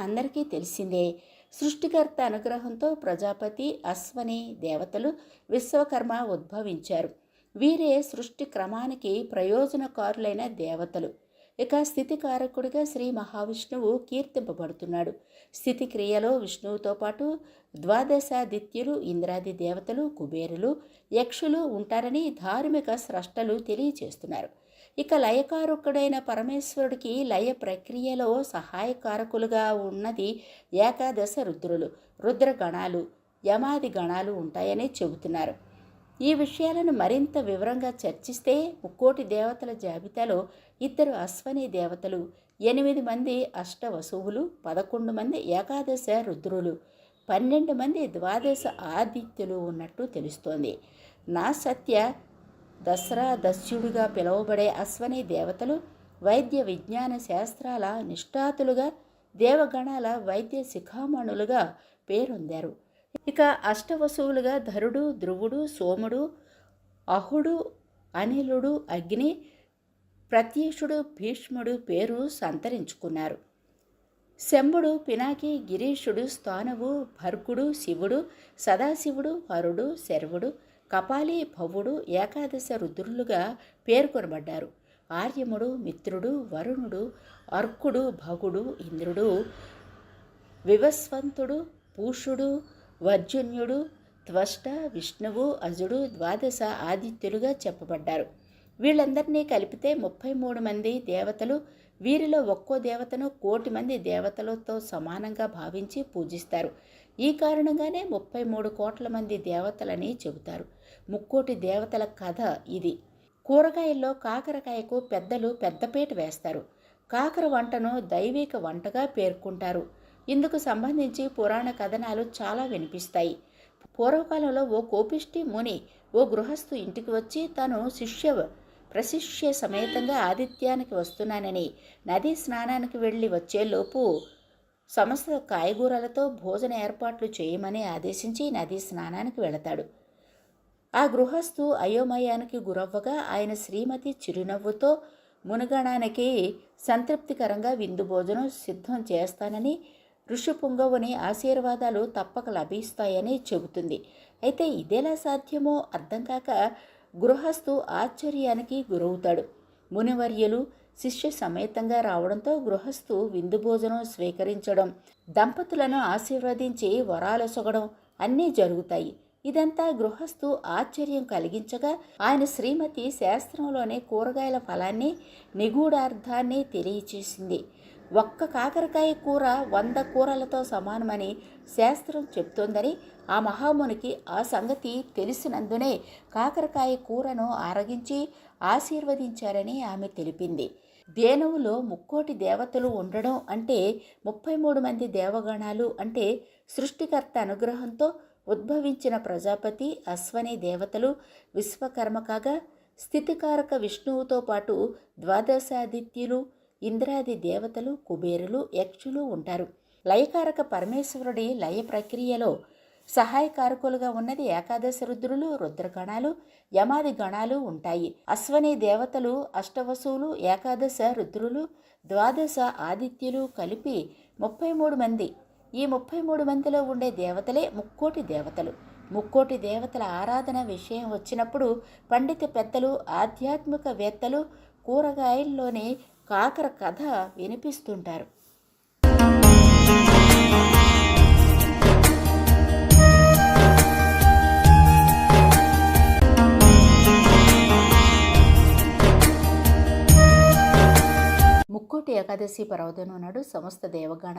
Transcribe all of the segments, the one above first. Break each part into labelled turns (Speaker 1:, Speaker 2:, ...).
Speaker 1: అందరికీ తెలిసిందే. సృష్టికర్త అనుగ్రహంతో ప్రజాపతి, అశ్వని దేవతలు, విశ్వకర్మ ఉద్భవించారు. వీరే సృష్టి క్రమానికి ప్రయోజనకారులైన దేవతలు. ఇక స్థితికారకుడిగా శ్రీ మహావిష్ణువు కీర్తింపబడుతున్నాడు. స్థితి క్రియలో విష్ణువుతో పాటు ద్వాదశాదిత్యులు, ఇంద్రాది దేవతలు, కుబేరులు, యక్షులు ఉంటారని ధార్మిక స్రష్టలు తెలియచేస్తున్నారు. ఇక లయకారకుడైన పరమేశ్వరుడికి లయ ప్రక్రియలో సహాయకారకులుగా ఉన్నది ఏకాదశ రుద్రులు, రుద్రగణాలు, యమాది గణాలు ఉంటాయని చెబుతున్నారు. ఈ విషయాలను మరింత వివరంగా చర్చిస్తే ముక్కోటి దేవతల జాబితాలో 2 అశ్వని దేవతలు, 8 మంది అష్టవసువులు, 11 మంది ఏకాదశ రుద్రులు, 12 మంది ద్వాదశ ఆదిత్యులు ఉన్నట్టు తెలుస్తోంది. నా సత్య దసరా దస్యుడిగా పిలువబడే అశ్వని దేవతలు వైద్య విజ్ఞాన శాస్త్రాల నిష్ఠాతులుగా, దేవగణాల వైద్య శిఖామణులుగా పేరొందారు. ఇక అష్టవసువులుగా ధరుడు, ధ్రువుడు, సోముడు, అహుడు, అనిలుడు, అగ్ని, ప్రత్యూషుడు, భీష్ముడు పేరు సంతరించుకున్నారు. శంభుడు, పినాకి, గిరీషుడు, స్థానువు, భర్గుడు, శివుడు, సదాశివుడు, హరుడు, శర్వుడు, కపాలి, భవుడు ఏకాదశ రుద్రులుగా పేర్కొనబడ్డారు. ఆర్యముడు, మిత్రుడు, వరుణుడు, అర్కుడు, భగుడు, ఇంద్రుడు, వివస్వంతుడు, పూషుడు, వర్జున్యుడు, త్వష్ట, విష్ణువు, అజుడు ద్వాదశ ఆదిత్యులుగా చెప్పబడ్డారు. వీళ్ళందరినీ కలిపితే 33 మంది దేవతలు. వీరిలో ఒక్కో దేవతను 1,000,000 మంది దేవతలతో సమానంగా భావించి పూజిస్తారు. ఈ కారణంగానే 33 కోట్ల మంది దేవతలని చెబుతారు. ముక్కోటి దేవతల కథ ఇది. కూరగాయల్లో కాకరకాయకు పెద్దలు పెద్దపీట వేస్తారు. కాకర వంటను దైవిక వంటగా పేర్కొంటారు. ఇందుకు సంబంధించి పురాణ కథనాలు చాలా వినిపిస్తాయి. పూర్వకాలంలో ఓ కోపిష్టి ముని ఓ గృహస్థు ఇంటికి వచ్చి తాను ప్రశిష్య సమేతంగా ఆదిత్యానికి వస్తున్నానని నదీ స్నానానికి వెళ్ళి వచ్చేలోపు సమస్త కాయగూరలతో భోజన ఏర్పాట్లు చేయమని ఆదేశించి నదీ స్నానానికి వెళతాడు. ఆ గృహస్థు అయోమయానికి గురవ్వగా ఆయన శ్రీమతి చిరునవ్వుతో మునిగణానికి సంతృప్తికరంగా విందు భోజనం సిద్ధం చేస్తానని, ఋషిపుంగవుని ఆశీర్వాదాలు తప్పక లభిస్తాయని చెబుతుంది. అయితే ఇదేలా సాధ్యమో అర్థం కాక గృహస్థు ఆశ్చర్యానికి గురవుతాడు. మునివర్యులు శిష్య సమేతంగా రావడంతో గృహస్థు విందు భోజనం స్వీకరించడం, దంపతులను ఆశీర్వదించి వరాలసొగడం అన్నీ జరుగుతాయి. ఇదంతా గృహస్థు ఆశ్చర్యం కలిగించగా ఆయన శ్రీమతి శాస్త్రంలోని కూరగాయల ఫలాన్ని, నిగూఢార్థాన్ని తెలియచేసింది. ఒక్క కాకరకాయ కూర 100 కూరలతో సమానమని శాస్త్రం చెప్తోందని, ఆ మహామునికి ఆ సంగతి తెలిసినందునే కాకరకాయ కూరను ఆరగించి ఆశీర్వదించారని ఆమె తెలిపింది. ధేనువులో ముక్కోటి దేవతలు ఉండడం అంటే 33 మంది దేవగణాలు అంటే సృష్టికర్త అనుగ్రహంతో ఉద్భవించిన ప్రజాపతి, అశ్వని దేవతలు, విశ్వకర్మ కాగా స్థితికారక విష్ణువుతో పాటు ద్వాదశాదిత్యులు, ఇంద్రాది దేవతలు, కుబేరులు, యక్షులు ఉంటారు. లయకారక పరమేశ్వరుడి లయ ప్రక్రియలో సహాయకారకులుగా ఉన్నది ఏకాదశ రుద్రులు, రుద్రగణాలు, యమాది గణాలు ఉంటాయి. అశ్వని దేవతలు, అష్టవసువులు, ఏకాదశ రుద్రులు, ద్వాదశ ఆదిత్యులు కలిపి 33 మంది. ఈ 33 మందిలో ఉండే దేవతలే ముక్కోటి దేవతలు. ముక్కోటి దేవతల ఆరాధన విషయం వచ్చినప్పుడు పండిత పెద్దలు, ఆధ్యాత్మికవేత్తలు కూరగాయల్లోని కాకర కథ వినిపిస్తుంటారు. ముక్కోటి ఏకాదశి పర్వదినం నాడు సమస్త దేవగణ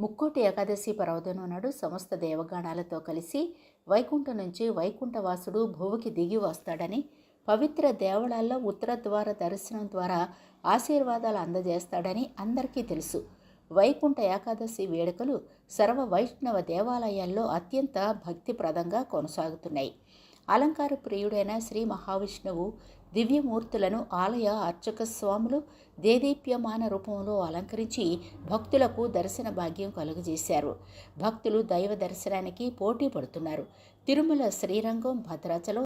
Speaker 1: ముక్కోటి ఏకాదశి పర్వదినం నాడు సమస్త దేవగణాలతో కలిసి వైకుంఠం నుంచి వైకుంఠవాసుడు భువికి దిగి వస్తాడని, పవిత్ర దేవాలయాల్లో ఉత్తర ద్వార దర్శనం ద్వారా ఆశీర్వాదాలు అందజేస్తాడని అందరికీ తెలుసు. వైకుంఠ ఏకాదశి వేడుకలు సర్వ వైష్ణవ దేవాలయాల్లో అత్యంత భక్తిప్రదంగా కొనసాగుతున్నాయి. అలంకార ప్రియుడైన శ్రీ మహావిష్ణువు దివ్యమూర్తులను ఆలయ అర్చక స్వాములు దేదీప్యమాన రూపంలో అలంకరించి భక్తులకు దర్శన భాగ్యం కలుగజేశారు. భక్తులు దైవ దర్శనానికి పోటీ పడుతున్నారు. తిరుమల శ్రీరంగం భద్రాచలం